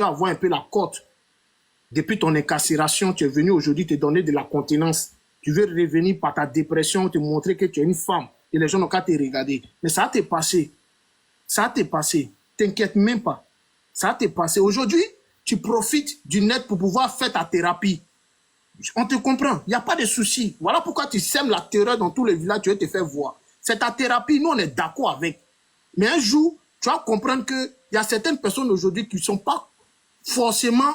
avoir un peu la cote. Depuis ton incarcération, tu es venu aujourd'hui te donner de la continence. Tu veux revenir par ta dépression, te montrer que tu es une femme. Et les gens n'ont qu'à te regarder. Mais ça t'est passé. Ça t'est passé. T'inquiète même pas. Ça t'est passé. Aujourd'hui, tu profites du net pour pouvoir faire ta thérapie. On te comprend. Il n'y a pas de souci. Voilà pourquoi tu sèmes la terreur dans tous les villages, tu veux te faire voir. C'est ta thérapie. Nous, on est d'accord avec. Mais un jour, tu vas comprendre qu'il y a certaines personnes aujourd'hui qui ne sont pas forcément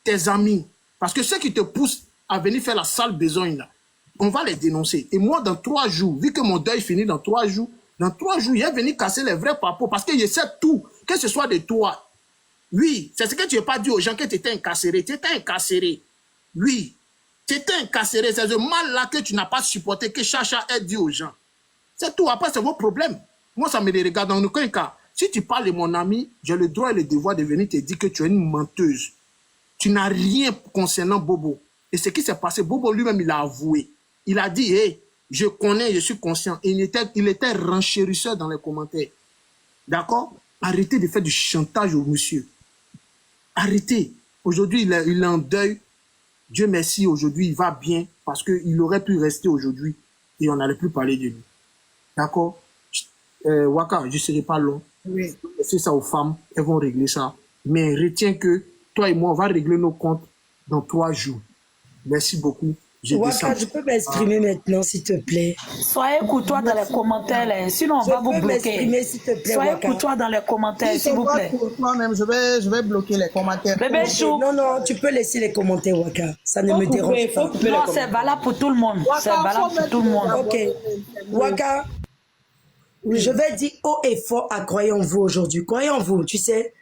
tes amis. Parce que ceux qui te poussent à venir faire la sale besogne, là, on va les dénoncer. Et moi, dans 3 jours, vu que mon deuil finit dans 3 jours, il est venu casser les vrais papos parce que je sais tout, que ce soit de toi. Oui, c'est ce que tu n'as pas dit aux gens que tu étais incarcéré. Tu étais incarcéré. Oui, tu étais incarcéré. C'est ce mal-là que tu n'as pas supporté, que Chacha ait dit aux gens. C'est tout. Après, c'est vos problèmes. Moi, ça me les regarde dans aucun cas. Si tu parles de mon ami, j'ai le droit et le devoir de venir te dire que tu es une menteuse. Tu n'as rien concernant Bobo. Et ce qui s'est passé, Bobo lui-même, il a avoué. Il a dit, hey, je connais, je suis conscient. Il était renchérisseur dans les commentaires. D'accord? Arrêtez de faire du chantage au monsieur. Arrêtez. Aujourd'hui, il est en deuil. Dieu merci, aujourd'hui, il va bien parce qu'il aurait pu rester aujourd'hui et on n'allait plus parler de lui. D'accord? Waka, je ne serai pas long. Oui. C'est ça aux femmes, elles vont régler ça. Mais retiens que toi et moi, on va régler nos comptes dans 3 jours. Merci beaucoup. Waka, je peux m'exprimer maintenant, s'il te plaît. Soyez courtois dans les commentaires, là. Sinon on va vous bloquer. S'il te plaît, Soyez courtois dans les commentaires, s'il vous plaît. Moi-même, je vais bloquer les commentaires. Bébé Chou. Non, tu peux laisser les commentaires, Waka. Ça ne me dérange pas. Non, c'est valable pour tout le monde. C'est valable pour tout le monde. Ok. Waka, je vais dire haut et fort à Croyons-vous aujourd'hui. Croyons-vous, tu sais,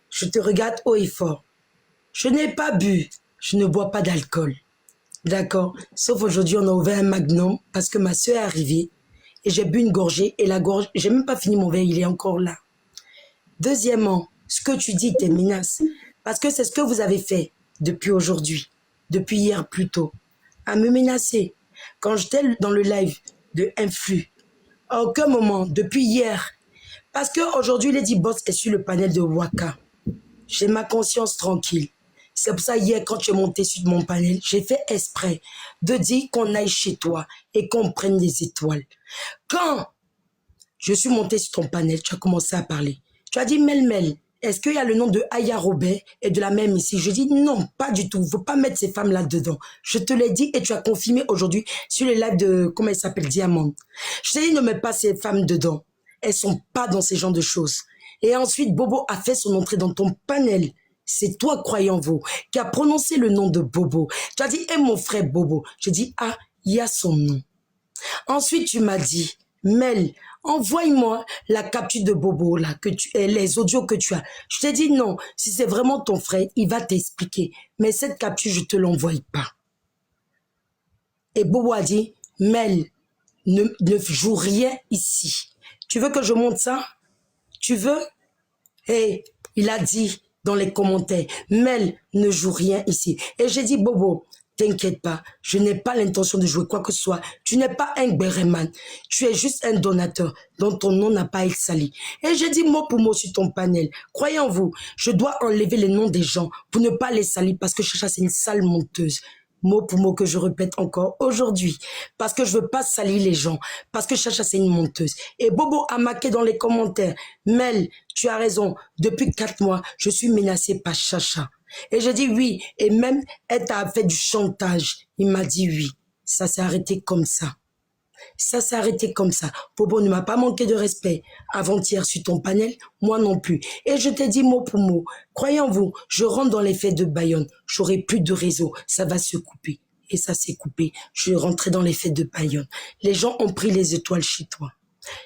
je te regarde haut et fort. Je n'ai pas bu, je ne bois pas d'alcool. D'accord. Sauf aujourd'hui, on a ouvert un magnum parce que ma soeur est arrivée et j'ai bu une gorgée et la gorge, j'ai même pas fini mon verre, il est encore là. Deuxièmement, ce que tu dis, t'es menace. Parce que c'est ce que vous avez fait depuis aujourd'hui, depuis hier plutôt, à me menacer. Quand j'étais dans le live de Influx, à aucun moment, depuis hier, parce qu'aujourd'hui, Lady Boss est sur le panel de Waka. J'ai ma conscience tranquille. C'est pour ça, hier, quand tu es monté sur mon panel, j'ai fait exprès de dire qu'on aille chez toi et qu'on prenne des étoiles. Quand je suis monté sur ton panel, tu as commencé à parler. Tu as dit, Mel, est-ce qu'il y a le nom de Aya Robert et de la même ici? Je dis, non, pas du tout. Il ne faut pas mettre ces femmes là-dedans. Je te l'ai dit et tu as confirmé aujourd'hui sur le live de, comment elle s'appelle, Diamant. Je t'ai dit, ne mets pas ces femmes dedans. Elles ne sont pas dans ces genres de choses. Et ensuite, Bobo a fait son entrée dans ton panel. C'est toi, Croyons-vous, qui a prononcé le nom de Bobo. Tu as dit, mon frère Bobo. Je dis, ah, il y a son nom. Ensuite, tu m'as dit, Mel, envoie-moi la capture de Bobo, là, les audios que tu as. Je t'ai dit, non, si c'est vraiment ton frère, il va t'expliquer. Mais cette capture, je ne te l'envoie pas. Et Bobo a dit, Mel, ne joue rien ici. Tu veux que je monte ça? Tu veux? Et il a dit dans les commentaires, Mel ne joue rien ici. Et j'ai dit, Bobo, t'inquiète pas, je n'ai pas l'intention de jouer quoi que ce soit. Tu n'es pas un Béréman, tu es juste un donateur dont ton nom n'a pas été sali. Et j'ai dit mot pour mot sur ton panel. Croyez-vous, je dois enlever les noms des gens pour ne pas les salir parce que Chacha c'est une sale menteuse. Mot pour mot que je répète encore aujourd'hui. Parce que je veux pas salir les gens. Parce que Chacha, c'est une menteuse. Et Bobo a marqué dans les commentaires. Mel, tu as raison. Depuis 4 mois, je suis menacée par Chacha. Et j'ai dit oui. Et même, elle t'a fait du chantage. Il m'a dit oui. Ça s'est arrêté comme ça. Ça s'est arrêté comme ça. Bobo ne m'a pas manqué de respect avant-hier sur ton panel, moi non plus. Et je t'ai dit mot pour mot, croyez-vous, je rentre dans les fêtes de Bayonne, j'aurai plus de réseau, ça va se couper. Et ça s'est coupé. Je rentrais dans les fêtes de Bayonne. Les gens ont pris les étoiles chez toi.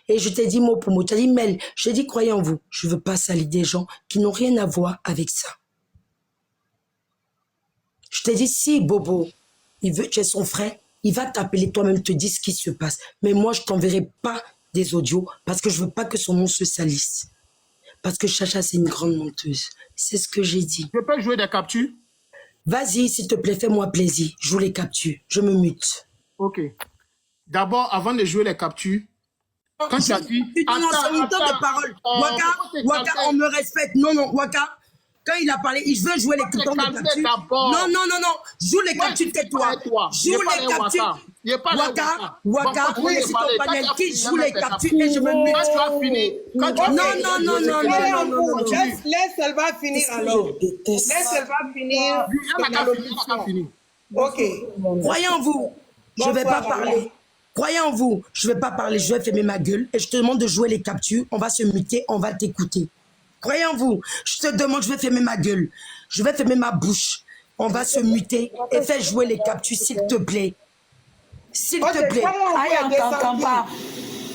Et je t'ai dit mot pour mot, tu as dit Mel, j'ai dit croyez-vous, je veux pas salir des gens qui n'ont rien à voir avec ça. Je t'ai dit si Bobo, il veut, tu es son frère, il va t'appeler toi-même, te dire ce qui se passe. Mais moi, je t'enverrai pas des audios parce que je veux pas que son nom se salisse. Parce que Chacha, c'est une grande menteuse. C'est ce que j'ai dit. Je peux jouer des captures? Vas-y, s'il te plaît, fais-moi plaisir. Joue les captures. Je me mute. Ok. D'abord, avant de jouer les captures, quand tu as dit... Non, c'est mon temps de parole. Waka, on me respecte. Non, Waka, Quand il a parlé, je veux jouer les boutons de capture. Non, non, non, non. Joue les captures, tais-toi. Joue les captures. Waka, oui, c'est ton panel qui joue les captures et je me mets. Quand tu as fini, Non, non, non, non, non, non, non, non. Laisse, elle va finir alors. Laisse, elle va finir. elle a fini. Ok. Croyez en vous, je ne vais pas parler. Croyez en vous, je ne vais pas parler, je vais fermer ma gueule et je te demande de jouer les captures. On va se muter, on va t'écouter. Croyez en vous, je te demande, je vais fermer ma gueule. Je vais fermer ma bouche. On va se muter et faire jouer les captures, s'il te plaît. S'il te plaît. Aïe, on t'entend pas.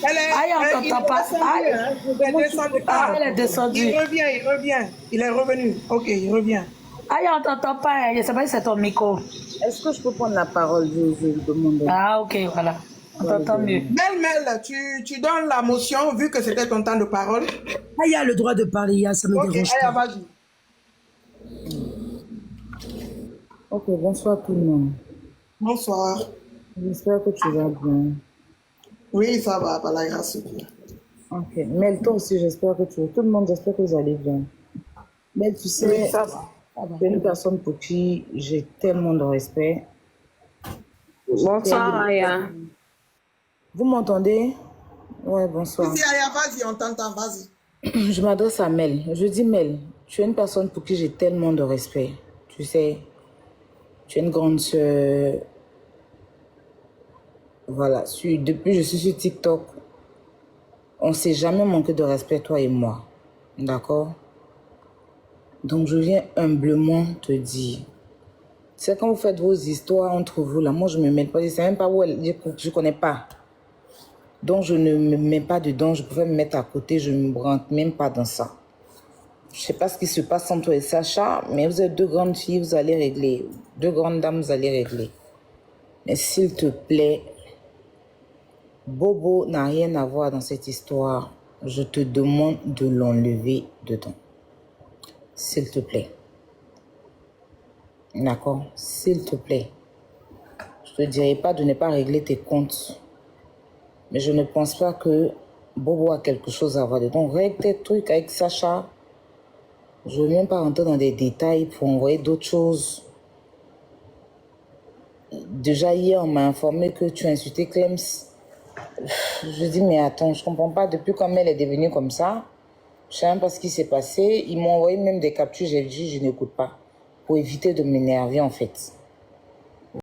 Aïe, on t'entend pas. Aïe, elle est descendue. Il revient. Il est revenu. Ok, il revient. Aïe, on t'entend pas. Je sais pas si c'est ton micro. Est-ce que je peux prendre la parole, je demande. Ah, ok, voilà. On t'entend mieux. Mel, tu donnes la motion vu que c'était ton temps de parole. Il y a le droit de parler, ça me dérange pas. pas. Vas-y. Ok, bonsoir tout le monde. Bonsoir. J'espère que tu vas bien. Oui, ça va, par la grâce de Dieu. Ok, mais toi aussi, j'espère que tu vas. Tout le monde, j'espère que vous allez bien. Mais tu sais, Oui, ça va. tu es une personne pour qui j'ai tellement de respect. Bonsoir, Aya. Vous m'entendez? Ouais, bonsoir. Si, Aya, vas-y, on t'entend, vas-y. Je m'adresse à Mel. Je dis, Mel, tu es une personne pour qui j'ai tellement de respect. Tu sais, tu es une grande sœur. Voilà, depuis que je suis sur TikTok, on ne s'est jamais manqué de respect, toi et moi. D'accord? Donc, je viens humblement te dire. C'est quand vous faites vos histoires entre vous, là, moi, je ne me mêle pas. Je ne sais même pas où elle... Je ne connais pas. Donc, je ne me mets pas dedans. Je pouvais me mettre à côté. Je ne me rentre même pas dans ça. Je ne sais pas ce qui se passe entre toi et Sacha, mais vous êtes deux grandes filles, vous allez régler. Deux grandes dames, vous allez régler. Mais s'il te plaît, Bobo n'a rien à voir dans cette histoire. Je te demande de l'enlever dedans. S'il te plaît. D'accord? S'il te plaît. Je ne te dirai pas de ne pas régler tes comptes. Mais je ne pense pas que Bobo a quelque chose à voir dedans. Règle tes trucs avec Sacha. Je ne veux même pas rentrer dans des détails pour envoyer d'autres choses. Déjà hier, on m'a informé que tu as insulté Clems. Je dis, mais attends, je ne comprends pas. Depuis quand elle est devenue comme ça, je ne sais même pas ce qui s'est passé. Ils m'ont envoyé même des captures. J'ai dit, je n'écoute pas. Pour éviter de m'énerver, en fait.